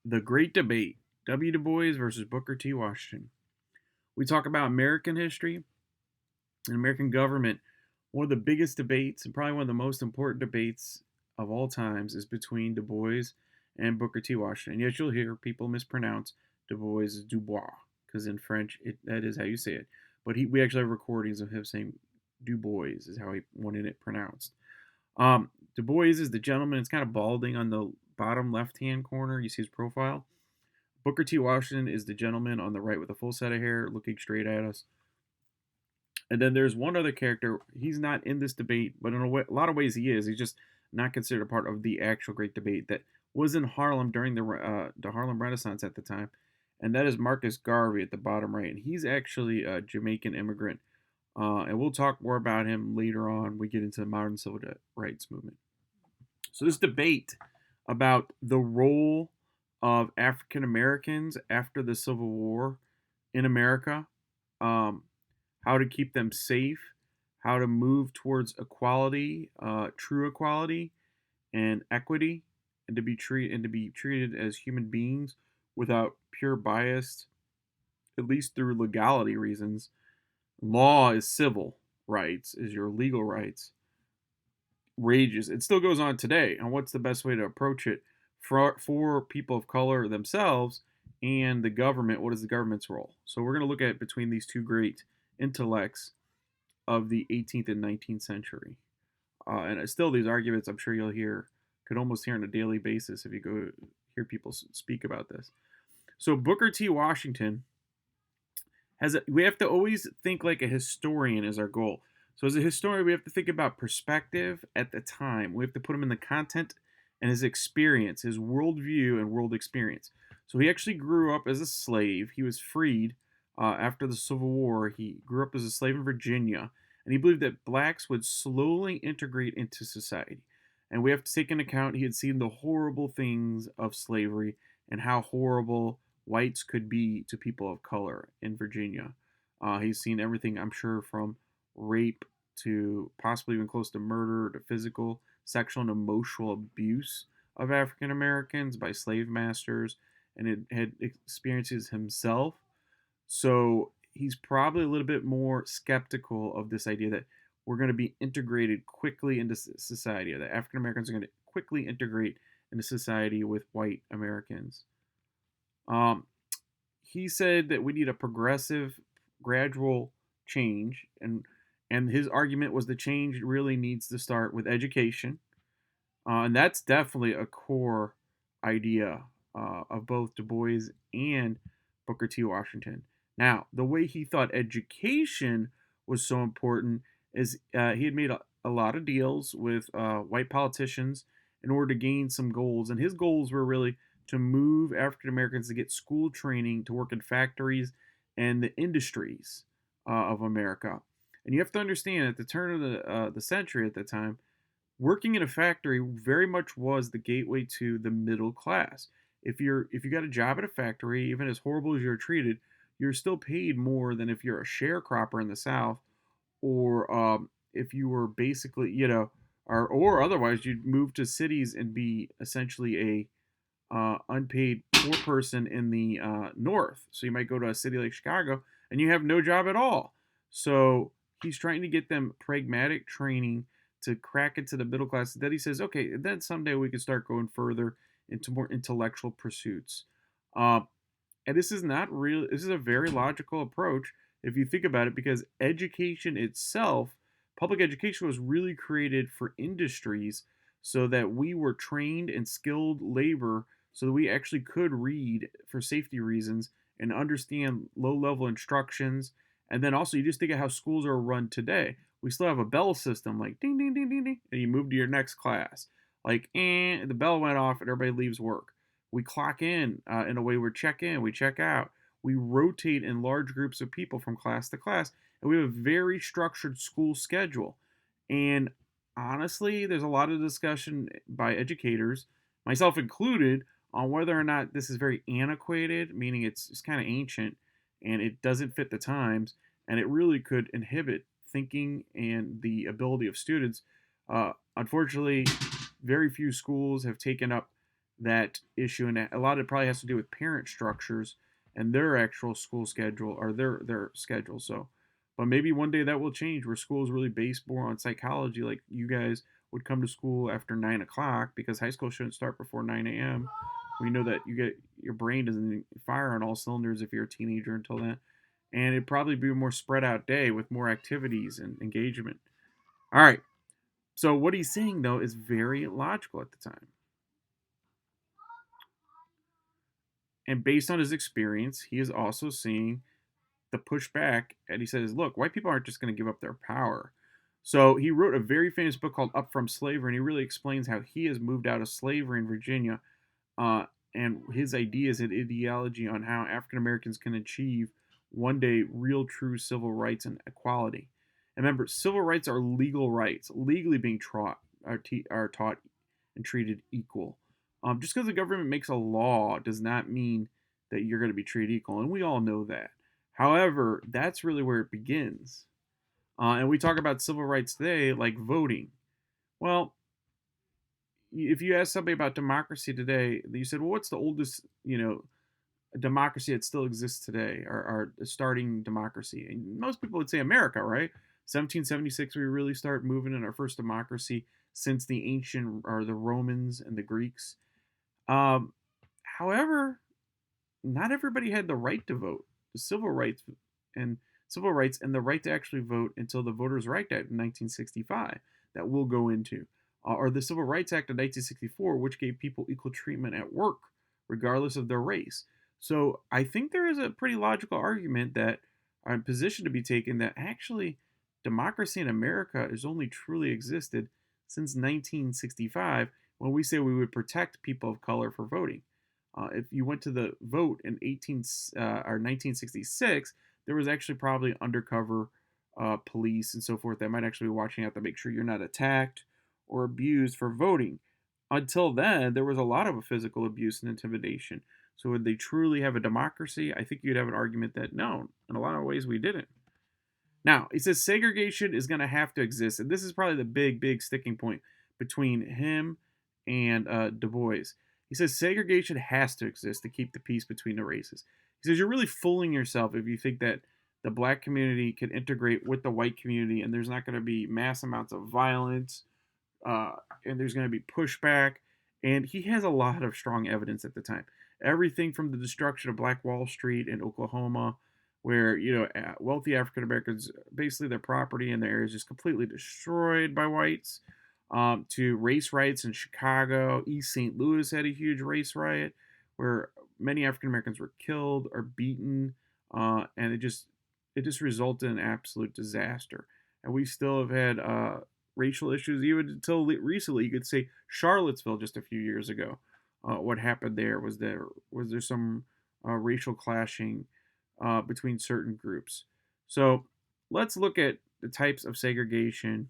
The Great Debate, W. Du Bois versus Booker T. Washington. We talk about American history and American government. One of the biggest debates and probably one of the most important debates of all times is between Du Bois and Booker T. Washington. Yes, you'll hear people mispronounce Du Bois as Dubois because in French that is how you say it. But we actually have recordings of him saying Du Bois is how he wanted it pronounced. Du Bois is the gentleman. It's kind of balding on the bottom left-hand corner. You see his profile. Booker T. Washington is the gentleman on the right with a full set of hair looking straight at us. And then there's one other character. He's not in this debate, but in a lot of ways he is. He's just not considered a part of the actual great debate that was in Harlem during the Harlem Renaissance at the time. And that is Marcus Garvey at the bottom right. And he's actually a Jamaican immigrant. And we'll talk more about him later on. We get into the modern civil rights movement. So this debate about the role of African Americans after the Civil War in America, um, how to keep them safe, how to move towards equality, true equality, and equity, and to be treated as human beings without pure bias, at least through legality reasons. Law is civil rights, is your legal rights. Rages. It still goes on today. And what's the best way to approach it for people of color themselves and the government? What is the government's role? So we're going to look at between these two great intellects of the 18th and 19th century. And still, these arguments I'm sure you'll could almost hear on a daily basis if you go hear people speak about this. So Booker T. Washington we have to always think like a historian is our goal. So as a historian, we have to think about perspective at the time. We have to put him in the content and his experience, his worldview and world experience. So he actually grew up as a slave. He was freed after the Civil War. He grew up as a slave in Virginia, and he believed that blacks would slowly integrate into society. And we have to take into account he had seen the horrible things of slavery and how horrible whites could be to people of color in Virginia. He's seen everything, I'm sure, from rape to possibly even close to murder to physical, sexual, and emotional abuse of African Americans by slave masters, and it had experiences himself. So he's probably a little bit more skeptical of this idea that we're going to be integrated quickly into society, or that African Americans are going to quickly integrate into society with white Americans. Um, he said that we need a progressive, gradual change, and his argument was the change really needs to start with education, and that's definitely a core idea of both Du Bois and Booker T. Washington. Now, the way he thought education was so important is he had made a lot of deals with white politicians in order to gain some goals, and his goals were really to move African Americans to get school training to work in factories and the industries of America. And you have to understand, at the turn of the century at the time, working in a factory very much was the gateway to the middle class. If you got a job at a factory, even as horrible as you're treated, you're still paid more than if you're a sharecropper in the South, or if you were basically, or otherwise you'd move to cities and be essentially a unpaid poor person in the north. So you might go to a city like Chicago and you have no job at all. So he's trying to get them pragmatic training to crack into the middle class. Then he says, okay, then someday we can start going further into more intellectual pursuits. Um, and this is not real. This is a very logical approach if you think about it, because education itself, public education, was really created for industries so that we were trained in skilled labor so that we actually could read for safety reasons and understand low level instructions. And then also, you just think of how schools are run today. We still have a bell system like ding, ding, ding, ding, ding, and you move to your next class. Like, the bell went off and everybody leaves work. We clock in a way we check in, we check out. We rotate in large groups of people from class to class, and we have a very structured school schedule. And honestly, there's a lot of discussion by educators, myself included, on whether or not this is very antiquated, meaning it's kind of ancient and it doesn't fit the times, and it really could inhibit thinking and the ability of students. Unfortunately, very few schools have taken up that issue, and a lot of it probably has to do with parent structures and their actual school schedule or their schedule. So, but maybe one day that will change, where school is really based more on psychology, like you guys would come to school after 9 o'clock because high school shouldn't start before 9 a.m. We know that you get your brain doesn't fire on all cylinders if you're a teenager until then, and it'd probably be a more spread out day with more activities and engagement. All right. So what he's saying though is very logical at the time. And based on his experience, he is also seeing the pushback, and he says, look, white people aren't just going to give up their power. So he wrote a very famous book called Up From Slavery, and he really explains how he has moved out of slavery in Virginia, uh, and his ideas and ideology on how African Americans can achieve one day real true civil rights and equality. And remember, civil rights are legal rights, legally being are taught and treated equal. Just because the government makes a law does not mean that you're going to be treated equal, and we all know that. However, that's really where it begins. And we talk about civil rights today, like voting. Well, if you ask somebody about democracy today, you said, "Well, what's the oldest, democracy that still exists today, or starting democracy?" And most people would say America, right? 1776, we really start moving in our first democracy since the ancient or the Romans and the Greeks. Um, However, not everybody had the right to vote. The and civil rights and the right to actually vote until the Voters' Right Act in 1965 that we'll go into, or the Civil Rights Act of 1964, which gave people equal treatment at work, regardless of their race. So I think there is a pretty logical argument that a position to be taken that actually democracy in America has only truly existed since 1965, when we say we would protect people of color for voting. If you went to the vote in 1966, there was actually probably undercover police and so forth that might actually be watching out to make sure you're not attacked or abused for voting. Until then, there was a lot of physical abuse and intimidation. So would they truly have a democracy? I think you'd have an argument that no, in a lot of ways we didn't. Now, he says segregation is going to have to exist, and this is probably the big sticking point between him and Du Bois. He says segregation has to exist to keep the peace between the races. He says you're really fooling yourself if you think that the black community can integrate with the white community and there's not going to be mass amounts of violence, uh, and there's going to be pushback. And he has a lot of strong evidence at the time. Everything from the destruction of Black Wall Street in Oklahoma, where wealthy African Americans, basically their property in their area is just completely destroyed by whites, to race riots in Chicago. East St. Louis had a huge race riot where many African Americans were killed or beaten, and it just resulted in absolute disaster. And we still have had racial issues even until recently. You could say Charlottesville just a few years ago. What happened there was there some racial clashing between certain groups. So let's look at the types of segregation.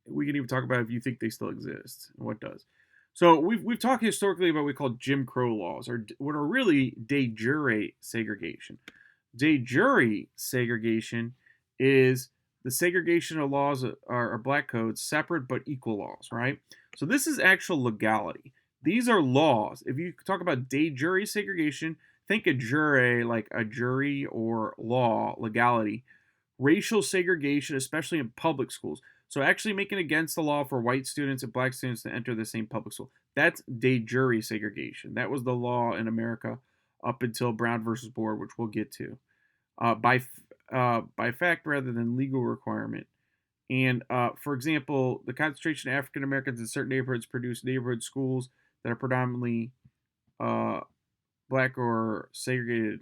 We can even talk about if you think they still exist and what does. So we've talked historically about what we call Jim Crow laws, or what are really de jure segregation. De jure segregation is the segregation of laws are black codes, separate but equal laws, right? So this is actual legality. These are laws. If you talk about de jure segregation, think a jure like a jury or law, legality. Racial segregation, especially in public schools. So actually making against the law for white students and black students to enter the same public school. That's de jure segregation. That was the law in America up until Brown versus Board, which we'll get to. By fact rather than legal requirement. And for example, the concentration of African Americans in certain neighborhoods produce neighborhood schools that are predominantly uh, black or segregated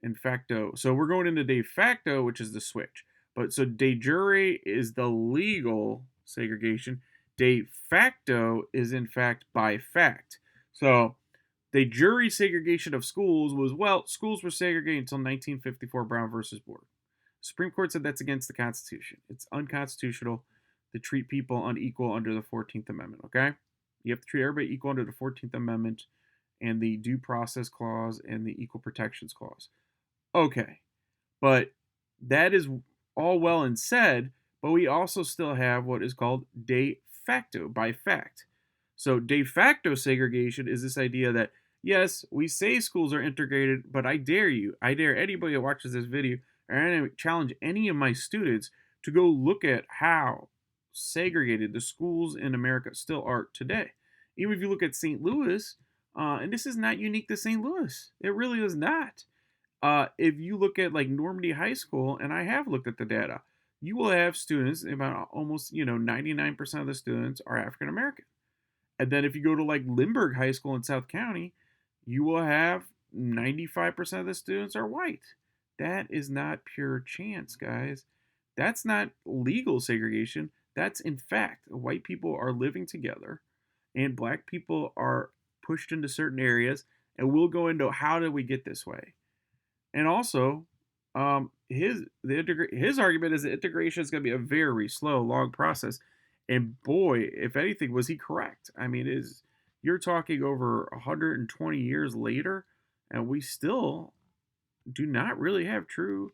in facto. So we're going into de facto, which is the switch. But so de jure is the legal segregation. De facto is in fact by fact. So the jury segregation of schools was, well, schools were segregated until 1954 Brown versus Board. The Supreme Court said that's against the Constitution. It's unconstitutional to treat people unequal under the 14th Amendment, okay? You have to treat everybody equal under the 14th Amendment and the Due Process Clause and the Equal Protections Clause. Okay, but that is all well and said, but we also still have what is called de facto, by fact. So de facto segregation is this idea that, yes, we say schools are integrated, but I dare anybody that watches this video, or I challenge any of my students to go look at how segregated the schools in America still are today. Even if you look at St. Louis, and this is not unique to St. Louis, it really is not. If you look at like Normandy High School, and I have looked at the data, you will have students, about almost 99% of the students are African American. And then if you go to like Lindbergh High School in South County, you will have 95% of the students are white. That is not pure chance, guys. That's not legal segregation. That's in fact, white people are living together and black people are pushed into certain areas. And we'll go into how did we get this way. And also, his argument is that integration is going to be a very slow, long process. And boy, if anything, was he correct? I mean, is you're talking over 120 years later, and we still do not really have true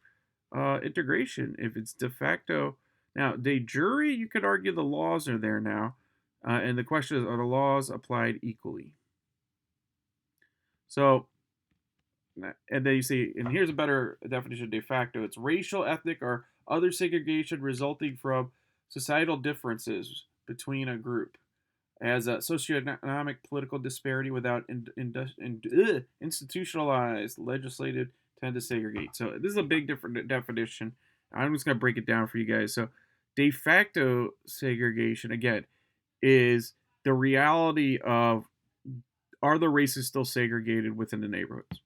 integration. If it's de facto, now de jure, you could argue the laws are there now, and the question is, are the laws applied equally? So and then you see, and here's a better definition of de facto. It's racial, ethnic, or other segregation resulting from societal differences between a group as a socioeconomic political disparity without institutionalized legislative tend to segregate. So this is a big different definition. I'm just going to break it down for you guys. So de facto segregation, again, is the reality of, are the races still segregated within the neighborhoods?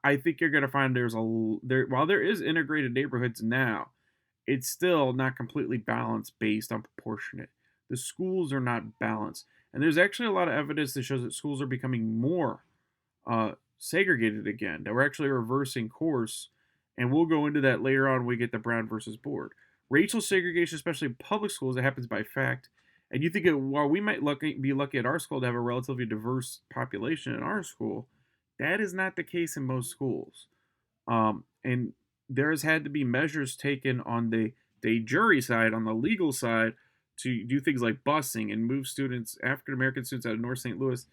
I think you're going to find while there is integrated neighborhoods now, it's still not completely balanced based on proportionate. The schools are not balanced, and there's actually a lot of evidence that shows that schools are becoming more segregated again. That we're actually reversing course, and we'll go into that later on when we get the Brown versus Board. Racial segregation, especially in public schools, it happens by fact. And you think while we might be lucky at our school to have a relatively diverse population in our school, that is not the case in most schools. And there has had to be measures taken on the de jure side, on the legal side, to do things like busing and move students, African American students out of North St. Louis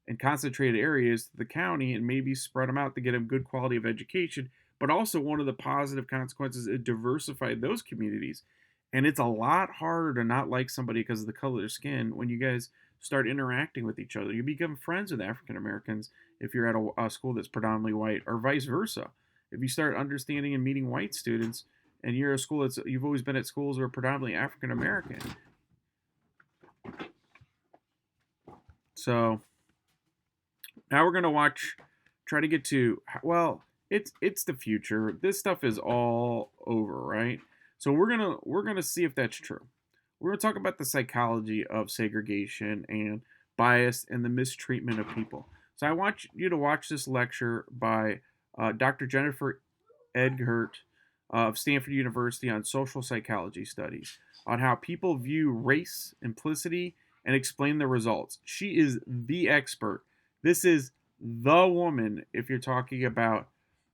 and concentrated areas to the county and maybe spread them out to get them good quality of education. But also, one of the positive consequences, it diversified those communities. And it's a lot harder to not like somebody because of the color of their skin when you guys start interacting with each other. You become friends with African Americans if you're at a school that's predominantly white, or vice versa. If you start understanding and meeting white students, and you're a school you've always been at schools that are predominantly African American. So now we're gonna try to get to, well, it's the future. This stuff is all over, right? So we're gonna see if that's true. We're gonna talk about the psychology of segregation and bias and the mistreatment of people. So I want you to watch this lecture by Dr. Jennifer Eggert of Stanford University on social psychology studies on how people view race, implicity, and explain the results. She is the expert. This is the woman if you're talking about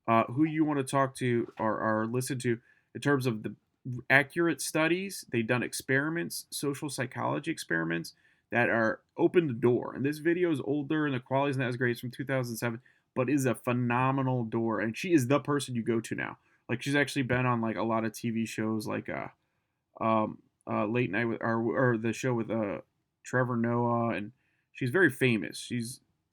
who you want to talk to or listen to in terms of the accurate studies. They've done experiments, social psychology experiments that are open the door. And this video is older and the quality is not as great. It's from 2007, but is a phenomenal door. And she is the person you go to now. Like, she's actually been on like a lot of TV shows, like Late Night with or the show with Trevor Noah, and she's very famous.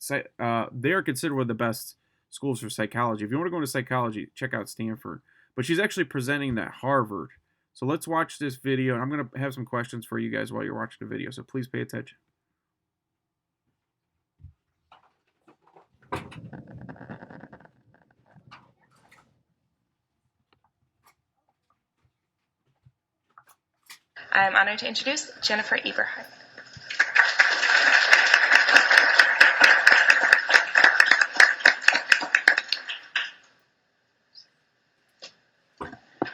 They're considered one of the best schools for psychology. If you want to go into psychology, check out Stanford. But she's actually presenting at Harvard. So let's watch this video, and I'm going to have some questions for you guys while you're watching the video, so please pay attention. I'm honored to introduce Jennifer Eberhardt.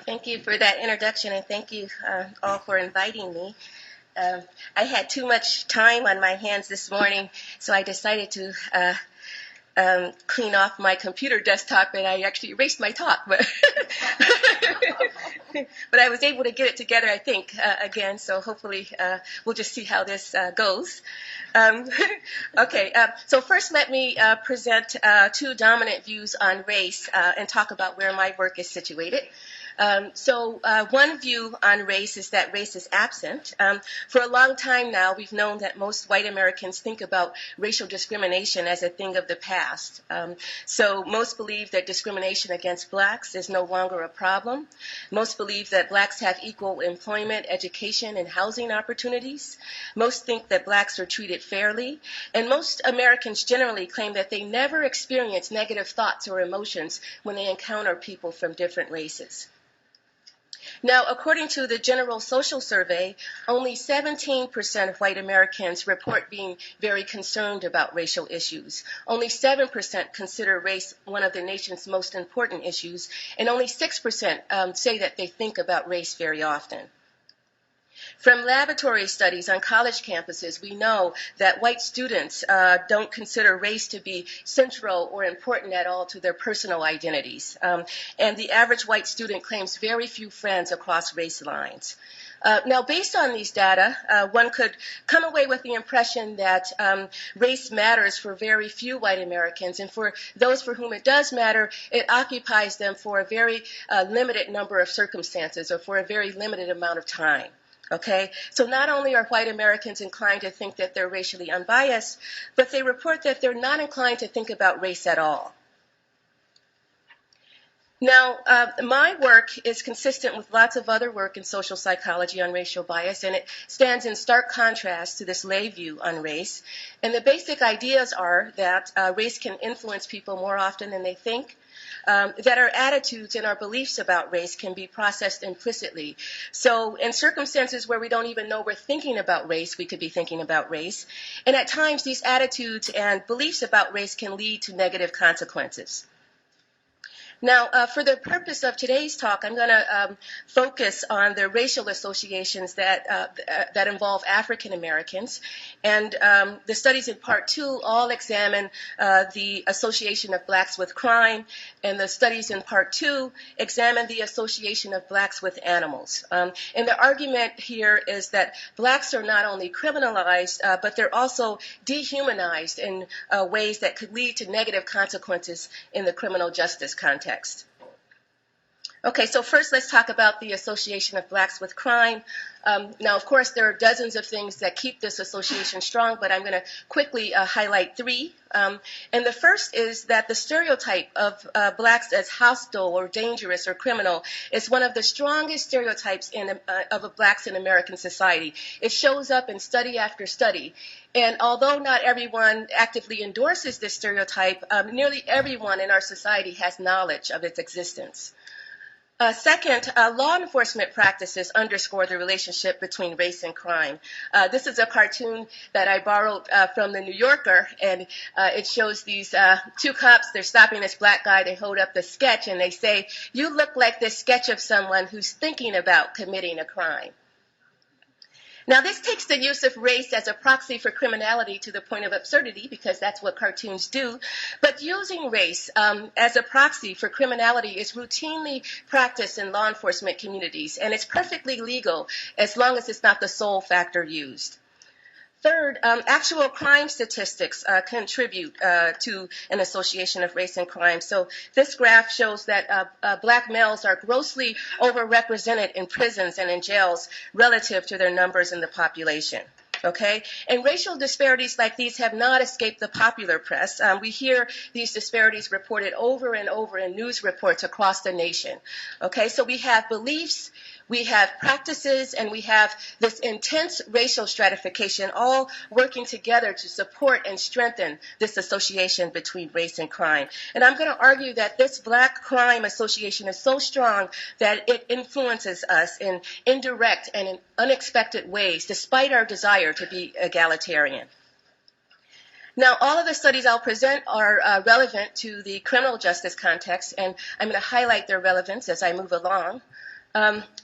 Thank you for that introduction, and thank you all for inviting me. I had too much time on my hands this morning, so I decided to clean off my computer desktop, and I actually erased my talk. But but I was able to get it together, I think, again, so hopefully we'll just see how this goes. Okay, so first let me present two dominant views on race and talk about where my work is situated. One view on race is that race is absent. For a long time now, we've known that most white Americans think about racial discrimination as a thing of the past. So most believe that discrimination against blacks is no longer a problem. Most believe that blacks have equal employment, education, and housing opportunities. Most think that blacks are treated fairly. And most Americans generally claim that they never experience negative thoughts or emotions when they encounter people from different races. Now, according to the General Social Survey, only 17% of white Americans report being very concerned about racial issues. Only 7% consider race one of the nation's most important issues, and only 6% say that they think about race very often. From laboratory studies on college campuses, we know that white students don't consider race to be central or important at all to their personal identities. And the average white student claims very few friends across race lines. Now, based on these data, one could come away with the impression that race matters for very few white Americans, and for those for whom it does matter, it occupies them for a very limited number of circumstances or for a very limited amount of time. Okay, so not only are white Americans inclined to think that they're racially unbiased, but they report that they're not inclined to think about race at all. Now, my work is consistent with lots of other work in social psychology on racial bias, and it stands in stark contrast to this lay view on race. And the basic ideas are that race can influence people more often than they think, that our attitudes and our beliefs about race can be processed implicitly. So in circumstances where we don't even know we're thinking about race, we could be thinking about race. And at times, these attitudes and beliefs about race can lead to negative consequences. Now, for the purpose of today's talk, I'm going to focus on the racial associations that involve African Americans. And the studies in Part 2 all examine the association of blacks with crime, and the studies in Part 2 examine the association of blacks with animals. And the argument here is that blacks are not only criminalized, but they're also dehumanized in ways that could lead to negative consequences in the criminal justice context. Okay, so first let's talk about the association of blacks with crime. Now, of course, there are dozens of things that keep this association strong, but I'm going to quickly highlight three. And the first is that the stereotype of blacks as hostile or dangerous or criminal is one of the strongest stereotypes of blacks in American society. It shows up in study after study. And although not everyone actively endorses this stereotype, nearly everyone in our society has knowledge of its existence. Second, law enforcement practices underscore the relationship between race and crime. This is a cartoon that I borrowed from the New Yorker, and it shows these two cops. They're stopping this black guy. They hold up the sketch, and they say, "You look like this sketch of someone who's thinking about committing a crime." Now, this takes the use of race as a proxy for criminality to the point of absurdity, because that's what cartoons do. But using race as a proxy for criminality is routinely practiced in law enforcement communities, and it's perfectly legal as long as it's not the sole factor used. Third, actual crime statistics contribute to an association of race and crime. So this graph shows that black males are grossly overrepresented in prisons and in jails relative to their numbers in the population. Okay, and racial disparities like these have not escaped the popular press. We hear these disparities reported over and over in news reports across the nation. Okay, so we have beliefs, we have practices, and we have this intense racial stratification all working together to support and strengthen this association between race and crime. And I'm going to argue that this black crime association is so strong that it influences us in indirect and in unexpected ways, despite our desire to be egalitarian. Now, all of the studies I'll present are relevant to the criminal justice context, and I'm going to highlight their relevance as I move along.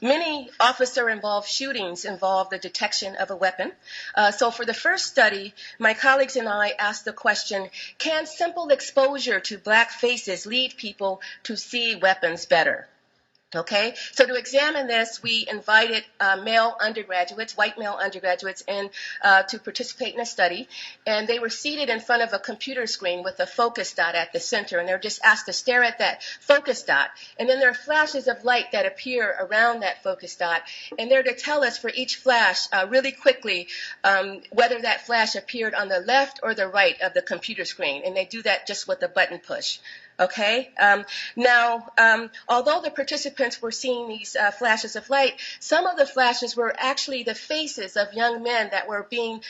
Many officer-involved shootings involve the detection of a weapon. So for the first study, my colleagues and I asked the question, can simple exposure to black faces lead people to see weapons better? Okay, so to examine this, we invited male undergraduates, white male undergraduates, in to participate in a study, and they were seated in front of a computer screen with a focus dot at the center, and they're just asked to stare at that focus dot, and then there are flashes of light that appear around that focus dot, and they're to tell us for each flash really quickly whether that flash appeared on the left or the right of the computer screen, and they do that just with a button push. Okay. Although the participants were seeing these flashes of light, some of the flashes were actually the faces of young men that were being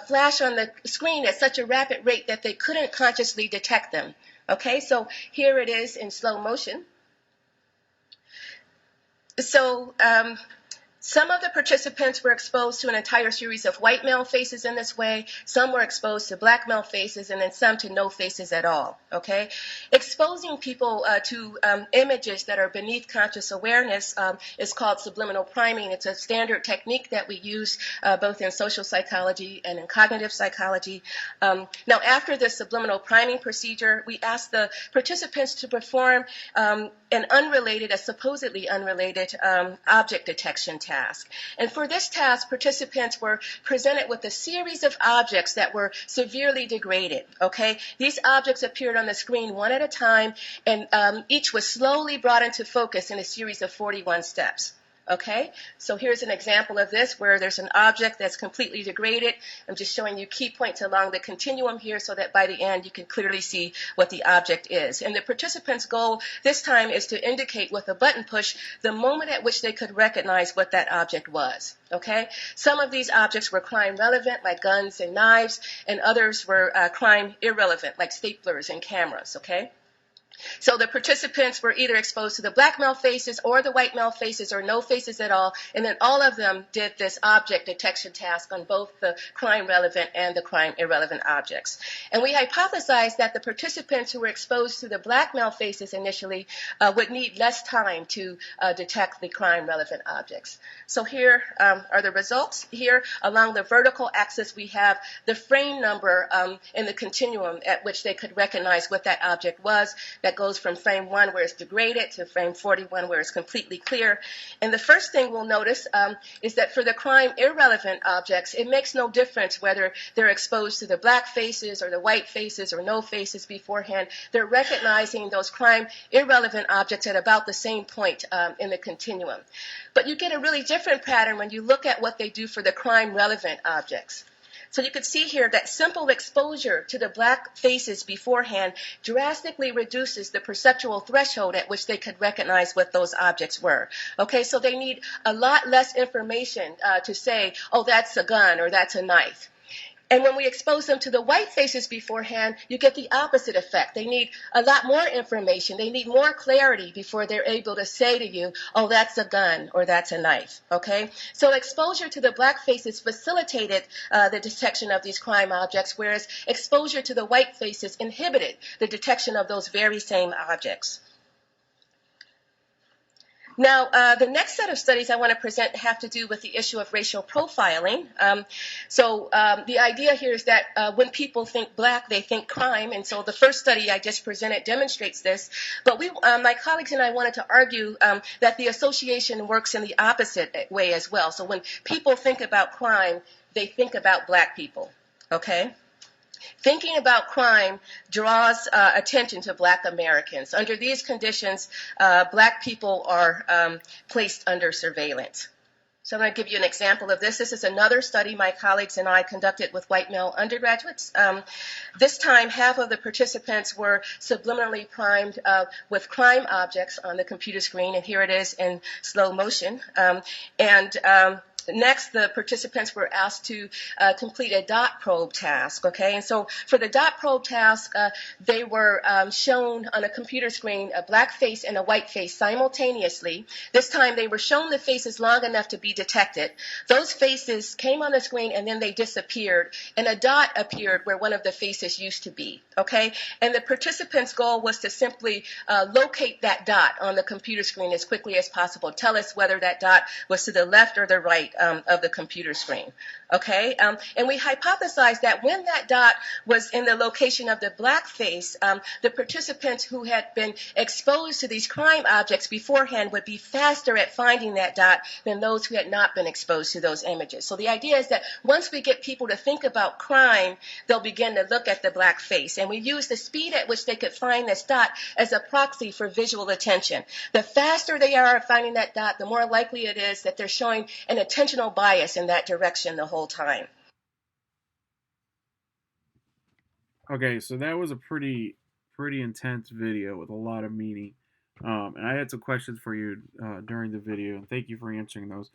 flashed on the screen at such a rapid rate that they couldn't consciously detect them. Okay, so here it is in slow motion. So some of the participants were exposed to an entire series of white male faces in this way. Some were exposed to black male faces, and then some to no faces at all. Okay, exposing people to images that are beneath conscious awareness is called subliminal priming. It's a standard technique that we use both in social psychology and in cognitive psychology. Now, after the subliminal priming procedure, we asked the participants to perform a supposedly unrelated object detection task. And for this task, participants were presented with a series of objects that were severely degraded. Okay, these objects appeared on the screen one at a time, and each was slowly brought into focus in a series of 41 steps. Okay, so here's an example of this where there's an object that's completely degraded. I'm just showing you key points along the continuum here so that by the end you can clearly see what the object is. And the participants' goal this time is to indicate with a button push the moment at which they could recognize what that object was. Okay, some of these objects were crime relevant, like guns and knives, and others were crime irrelevant, like staplers and cameras. Okay. So the participants were either exposed to the black male faces or the white male faces or no faces at all, and then all of them did this object detection task on both the crime relevant and the crime irrelevant objects. And we hypothesized that the participants who were exposed to the black male faces initially would need less time to detect the crime relevant objects. So here are the results. Here along the vertical axis we have the frame number in the continuum at which they could recognize what that object was. That goes from frame 1 where it's degraded to frame 41 where it's completely clear. And the first thing we'll notice is that for the crime irrelevant objects, it makes no difference whether they're exposed to the black faces or the white faces or no faces beforehand. They're recognizing those crime irrelevant objects at about the same point in the continuum. But you get a really different pattern when you look at what they do for the crime relevant objects. So you can see here that simple exposure to the black faces beforehand drastically reduces the perceptual threshold at which they could recognize what those objects were. Okay, so they need a lot less information to say, oh, that's a gun or that's a knife. And when we expose them to the white faces beforehand, you get the opposite effect. They need a lot more information. They need more clarity before they're able to say to you, oh, that's a gun or that's a knife, okay? So exposure to the black faces facilitated the detection of these crime objects, whereas exposure to the white faces inhibited the detection of those very same objects. Now, the next set of studies I want to present have to do with the issue of racial profiling. The idea here is that when people think black, they think crime, and so the first study I just presented demonstrates this. But my colleagues and I wanted to argue that the association works in the opposite way as well. So when people think about crime, they think about black people, okay? Thinking about crime draws attention to black Americans. Under these conditions, black people are placed under surveillance. So I'm going to give you an example of this. This is another study my colleagues and I conducted with white male undergraduates. This time, half of the participants were subliminally primed with crime objects on the computer screen, and here it is in slow motion. Next, the participants were asked to complete a dot probe task, okay? And so for the dot probe task, they were shown on a computer screen a black face and a white face simultaneously. This time, they were shown the faces long enough to be detected. Those faces came on the screen and then they disappeared, and a dot appeared where one of the faces used to be, okay? And the participants' goal was to simply locate that dot on the computer screen as quickly as possible. Tell us whether that dot was to the left or the right of the computer screen. Okay, and we hypothesized that when that dot was in the location of the black face, the participants who had been exposed to these crime objects beforehand would be faster at finding that dot than those who had not been exposed to those images. So the idea is that once we get people to think about crime, they'll begin to look at the black face. And we use the speed at which they could find this dot as a proxy for visual attention. The faster they are at finding that dot, the more likely it is that they're showing an intentional bias in that direction the whole time. Okay, so that was a pretty intense video with a lot of meaning. And I had some questions for you during the video, and thank you for answering those.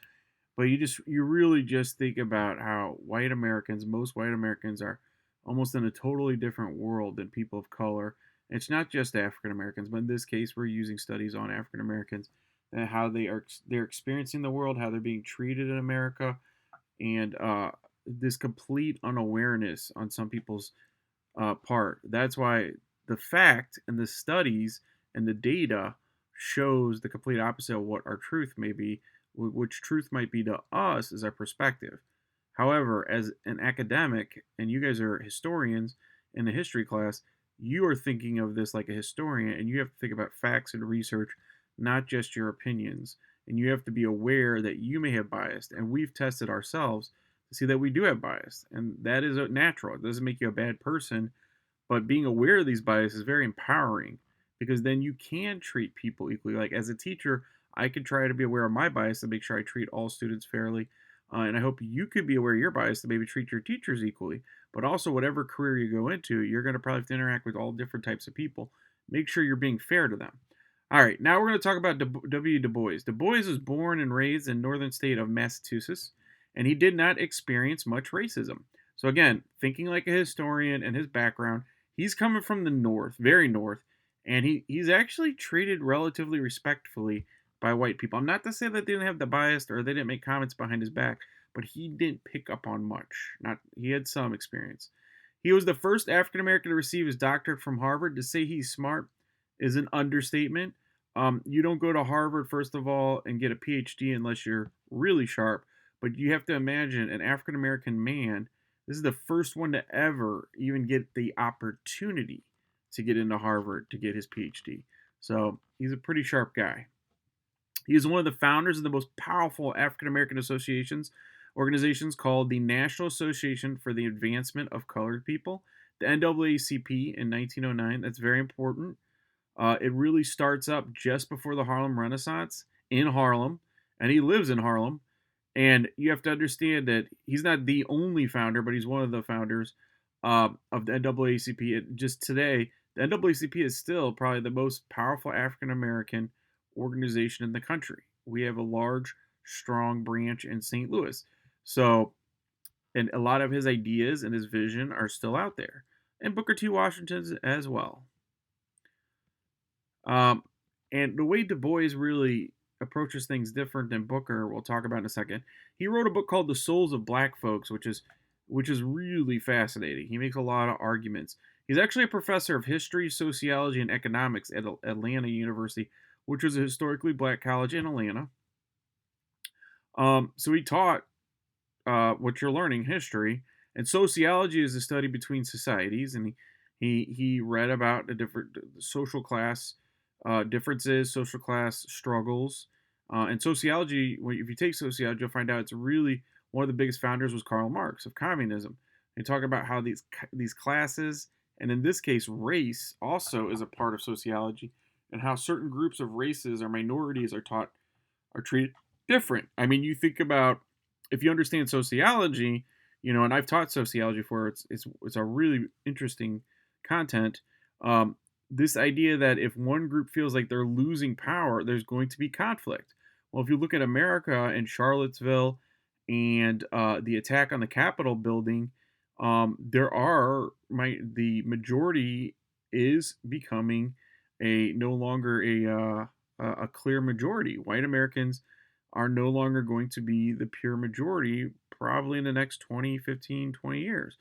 But you really just think about how most white Americans are almost in a totally different world than people of color. It's not just African Americans, but in this case, we're using studies on African Americans and how they're experiencing the world, how they're being treated in America, and this complete unawareness on some people's part. That's why the fact and the studies and the data shows the complete opposite of what our truth may be, which truth might be to us is our perspective. However, as an academic, and you guys are historians in the history class, you are thinking of this like a historian, and you have to think about facts and research, not just your opinions. And you have to be aware that you may have bias, and we've tested ourselves to see that we do have bias, and that is natural. It doesn't make you a bad person, but being aware of these biases is very empowering because then you can treat people equally. Like as a teacher, I can try to be aware of my bias and make sure I treat all students fairly. And I hope you could be aware of your bias to maybe treat your teachers equally. But also, whatever career you go into, you're going to probably have to interact with all different types of people. Make sure you're being fair to them. All right, now we're going to talk about W. Du Bois. Du Bois was born and raised in northern state of Massachusetts, and he did not experience much racism. So again, thinking like a historian and his background, he's coming from the north, very north, and he's actually treated relatively respectfully by white people. I'm not to say that they didn't have the bias or they didn't make comments behind his back, but he didn't pick up on much. Not he had some experience. He was the first African American to receive his doctorate from Harvard. To say he's smart is an understatement. You don't go to Harvard, first of all, and get a PhD unless you're really sharp. But you have to imagine an African American man. This is the first one to ever even get the opportunity to get into Harvard to get his PhD. So he's a pretty sharp guy. He is one of the founders of the most powerful African American organizations called the National Association for the Advancement of Colored People, the NAACP in 1909. That's very important. It really starts up just before the Harlem Renaissance in Harlem, and he lives in Harlem. And you have to understand that he's not the only founder, but he's one of the founders of the NAACP. Just today, the NAACP is still probably the most powerful African American organization in the country. We have a large, strong branch in St. Louis. So, and a lot of his ideas and his vision are still out there. And Booker T. Washington's as well. And the way Du Bois really approaches things different than Booker, we'll talk about in a second. He wrote a book called The Souls of Black Folks, which is really fascinating. He makes a lot of arguments. He's actually a professor of history, sociology, and economics at Atlanta University, which was a historically black college in Atlanta. So he taught what you're learning, history, and sociology is the study between societies, and he read about the different social class differences, social class struggles, and sociology. If you take sociology, you'll find out it's really one of the biggest founders was Karl Marx of communism. They talk about how these classes, and in this case, race, also is a part of sociology, and how certain groups of races or minorities are treated different. I mean, you think about if you understand sociology, and I've taught sociology before. It's a really interesting content. This idea that if one group feels like they're losing power, there's going to be conflict. Well, if you look at America and Charlottesville and the attack on the Capitol building, the majority is becoming no longer a clear majority. White Americans are no longer going to be the pure majority probably in the next 20, 15, 20 years.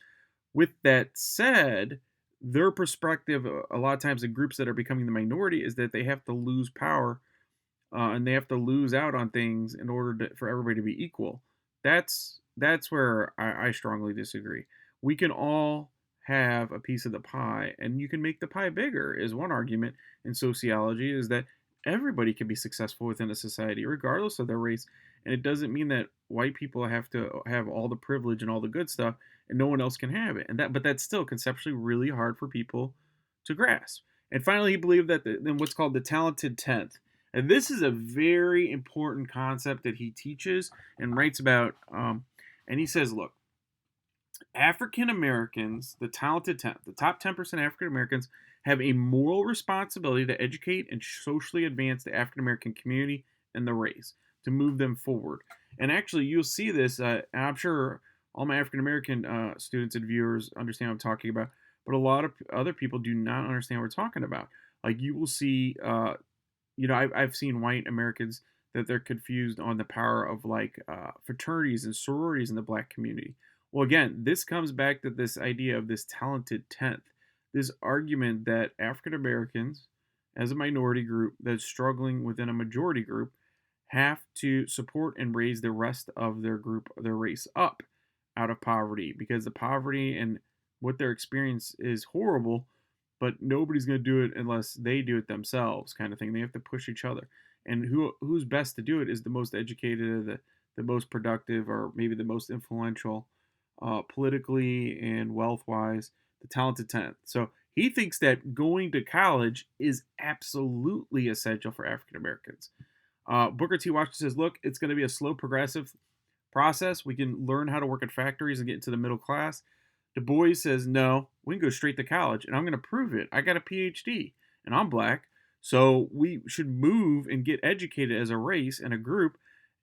With that said, their perspective, a lot of times the groups that are becoming the minority, is that they have to lose power and they have to lose out on things in order for everybody to be equal. That's where I strongly disagree. We can all have a piece of the pie, and you can make the pie bigger. Is one argument in sociology is that everybody can be successful within a society, regardless of their race, and it doesn't mean that white people have to have all the privilege and all the good stuff, and no one else can have it. But that's still conceptually really hard for people to grasp. And finally, he believed that then what's called the talented tenth. And this is a very important concept that he teaches and writes about. And he says, look, African Americans, the talented 10th, the top 10% African Americans have a moral responsibility to educate and socially advance the African American community and the race to move them forward. And actually, you'll see this, and I'm sure all my African American students and viewers understand what I'm talking about, but a lot of other people do not understand what we're talking about. Like, you will see, I've seen white Americans that they're confused on the power of like fraternities and sororities in the black community. Well, again, this comes back to this idea of this talented tenth, this argument that African Americans, as a minority group that's struggling within a majority group, have to support and raise the rest of their group, their race up out of poverty because the poverty and what their experience is horrible, but nobody's going to do it unless they do it themselves, kind of thing. They have to push each other. And who's best to do it is the most educated, the most productive, or maybe the most influential politically and wealth wise, the talented tenth. So he thinks that going to college is absolutely essential for African Americans. Booker T. Washington says, look, it's going to be a slow, progressive process. We can learn how to work at factories and get into the middle class. Du Bois says, no, we can go straight to college, and I'm going to prove it. I got a PhD, and I'm black, so we should move and get educated as a race and a group,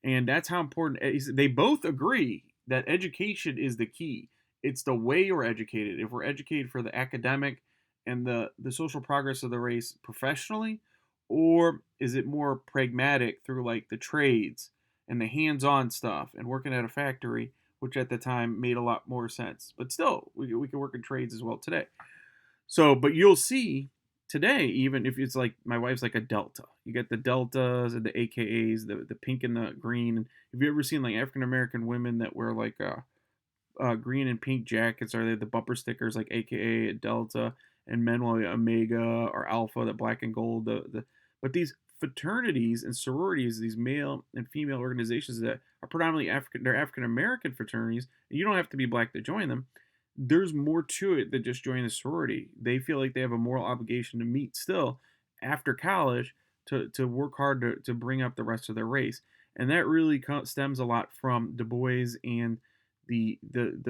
and that's how important. They both agree that education is the key. It's the way we're educated. If we're educated for the academic and the social progress of the race professionally, or is it more pragmatic through like the trades and the hands-on stuff and working at a factory, which at the time made a lot more sense. But still, we can work in trades as well today. So, but you'll see today, even if it's like my wife's like a Delta, you get the Deltas and the AKAs, the pink and the green. Have you ever seen like African American women that wear like green and pink jackets? Are they the bumper stickers like AKA Delta, and men will Omega or Alpha, the black and gold? But these fraternities and sororities, these male and female organizations that are predominantly they're African American fraternities, and you don't have to be black to join them. There's more to it than just joining a sorority. They feel like they have a moral obligation to meet still after college to work hard to bring up the rest of their race. And that really stems a lot from Du Bois and the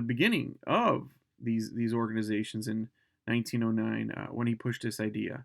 beginning of these organizations in 1909 when he pushed this idea.